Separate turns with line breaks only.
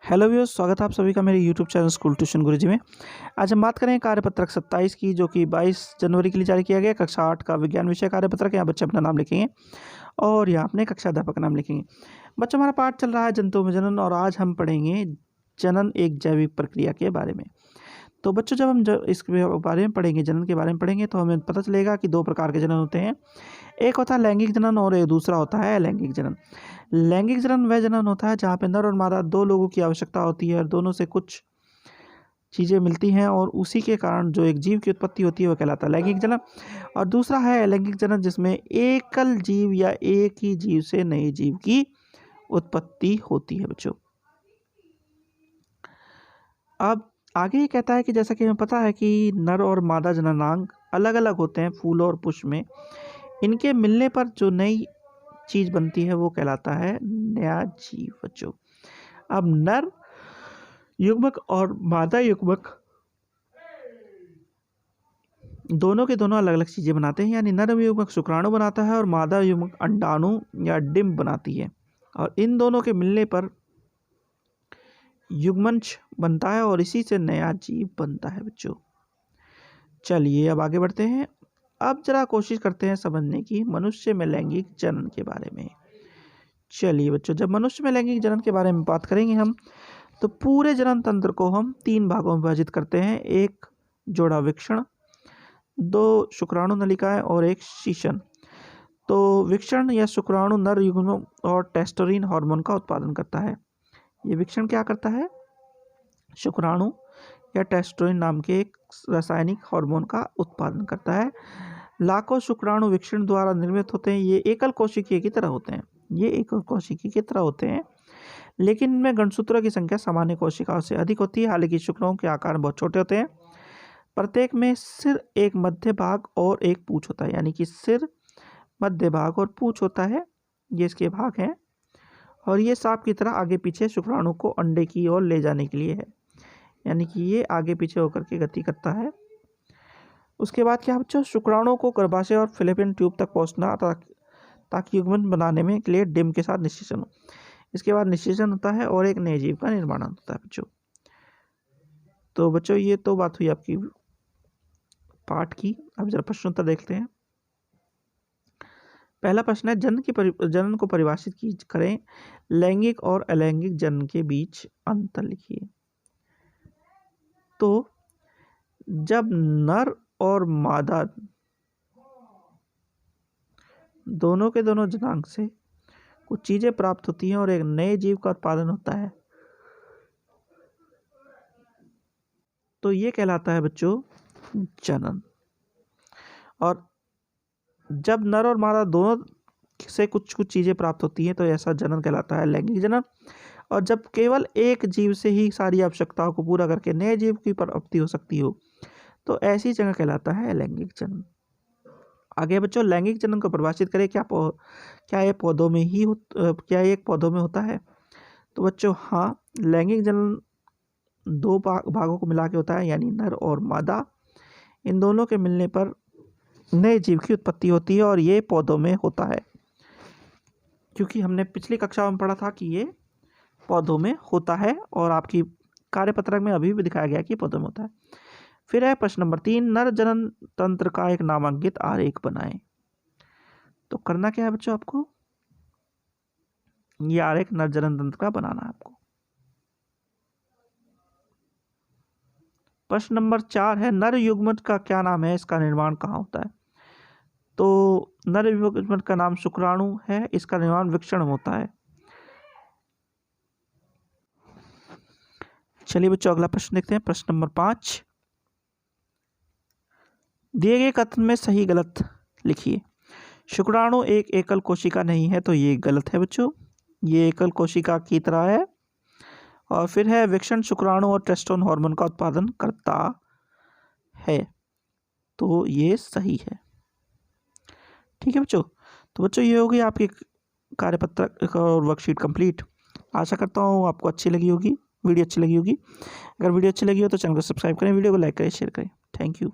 Hello viewers, स्वागत है आप सभी का मेरे यूट्यूब चैनल स्कूल ट्यूशन गुरुजी में। आज हम बात करें कार्यपत्रक 27 की, जो कि 22 जनवरी के लिए जारी किया गया। कक्षा 8 का विज्ञान विषय कार्यपत्रक। यहाँ बच्चे अपना नाम लिखेंगे और यहाँ अपने कक्षा अध्यापक का नाम लिखेंगे। बच्चों, हमारा पाठ चल रहा है जंतुओं में जनन, और आज हम पढ़ेंगे जनन एक जैविक प्रक्रिया के बारे में। तो बच्चों, जब हम इसके बारे में पढ़ेंगे, जनन के बारे में पढ़ेंगे, तो हमें पता चलेगा कि दो प्रकार के जनन होते हैं। एक होता है लैंगिक जनन और एक दूसरा होता है अलैंगिक जनन। लैंगिक जनन वह जनन होता है जहाँ पे नर और मादा दो लोगों की आवश्यकता होती है और दोनों से कुछ चीज़ें मिलती हैं, और उसी के कारण जो एक जीव की उत्पत्ति होती है वह कहलाता है लैंगिक जनन। और दूसरा है अलैंगिक जनन, जिसमें एकल जीव या एक ही जीव से नए जीव की उत्पत्ति होती है। बच्चों, अब आगे ये कहता है कि जैसा कि हमें पता है कि नर और मादा जननांग अलग अलग होते हैं फूल और पुष्प में। इनके मिलने पर जो नई चीज बनती है वो कहलाता है नया जीव। बच्चों, अब नर युग्मक और मादा युग्मक दोनों के दोनों अलग अलग चीजें बनाते हैं, यानी नर युग्मक शुक्राणु बनाता है और मादा युग्मक अंडाणु या डिंब बनाती है, और इन दोनों के मिलने पर युग्मंश बनता है और इसी से नया जीव बनता है। बच्चों, चलिए अब आगे बढ़ते हैं। अब जरा कोशिश करते हैं समझने की मनुष्य में लैंगिक जनन के बारे में। चलिए बच्चों, जब मनुष्य में लैंगिक जनन के बारे में बात करेंगे हम, तो पूरे जनन तंत्र को हम 3 भागों में विभाजित करते हैं। एक जोड़ा विक्षण, 2 शुक्राणु नलिकाएं और एक शीशन। तो विक्षण या शुक्राणु नर युग्म और टेस्टोस्टेरोन हार्मोन का उत्पादन करता है। ये विक्षण क्या करता है? शुक्राणु या टेस्टोस्टेरोन नाम के एक रासायनिक हार्मोन का उत्पादन करता है। लाखों शुक्राणु विक्षण द्वारा निर्मित होते हैं। ये एकल कोशिकीय की तरह होते हैं। लेकिन इनमें गुणसूत्रों की संख्या सामान्य कोशिकाओं से अधिक होती है। हालांकि शुक्राणुओं के आकार बहुत छोटे होते हैं। प्रत्येक में सिर, एक मध्य भाग और एक पूंछ होता है, यानी कि सिर, मध्य भाग और पूंछ होता है। ये इसके भाग हैं, और ये सांप की तरह आगे पीछे शुक्राणु को अंडे की ओर ले जाने के लिए है, यानी कि ये आगे पीछे होकर के गति करता है। उसके बाद क्या बच्चों, शुक्राणु को गर्भाशय और फिलिपिन ट्यूब तक पहुंचना ताकि युग्मन बनाने में के लिए डिंब के साथ निषेचन हो। इसके बाद निषेचन होता है और एक नए जीव का निर्माण होता है। बच्चों, तो बच्चों ये तो बात हुई आपकी पाठ की। अब जरा प्रश्नोत्तर देखते हैं। पहला प्रश्न है, जनन को परिभाषित करें। लैंगिक और अलैंगिक जनन के बीच अंतर लिखिए। तो जब नर और मादा दोनों के दोनों जनांग से कुछ चीजें प्राप्त होती हैं और एक नए जीव का उत्पादन होता है, तो ये कहलाता है बच्चों जनन। और जब नर और मादा दोनों से कुछ चीजें प्राप्त होती हैं तो ऐसा जनन कहलाता है लैंगिक जनन। और जब केवल एक जीव से ही सारी आवश्यकताओं को पूरा करके नए जीव की प्राप्ति हो सकती हो, तो ऐसी जगह कहलाता है लैंगिक जनन। आगे बच्चों, लैंगिक जनन को परिभाषित करें। क्या ये पौधों में होता है? तो बच्चों हाँ, लैंगिक जनन 2 भागों को मिला के होता है, यानी नर और मादा। इन दोनों के मिलने पर नए जीव की उत्पत्ति होती है, और ये पौधों में होता है, क्योंकि हमने पिछली कक्षा में पढ़ा था कि ये पौधों में होता है, और आपकी कार्यपत्रक में अभी भी दिखाया गया कि पौधों में होता है। फिर है प्रश्न नंबर 3, नर जनन तंत्र का एक नामांकित आरेख बनाएं। तो करना क्या है बच्चों, आपको ये आरेख नर जनन तंत्र का बनाना है आपको। प्रश्न नंबर 4 है, नर युग्मक का क्या नाम है, इसका निर्माण कहाँ होता है? तो नर युग्मक का नाम शुक्राणु है, इसका निर्माण विक्षण होता है। चलिए बच्चों, अगला प्रश्न देखते हैं। प्रश्न नंबर 5, दिए गए कथन में सही गलत लिखिए। शुक्राणु एक एकल कोशिका नहीं है, तो ये गलत है बच्चों, ये एकल कोशिका की तरह है। और फिर है, विक्षण शुक्राणु और टेस्टोस्टेरोन हार्मोन का उत्पादन करता है, तो ये सही है। ठीक है बच्चों, तो बच्चों ये होगी आपकी कार्यपत्रक और वर्कशीट कंप्लीट। आशा करता हूँ आपको वीडियो अच्छी लगी होगी। अगर वीडियो अच्छी लगी हो तो चैनल को सब्सक्राइब करें, वीडियो को लाइक करें, शेयर करें। Thank you.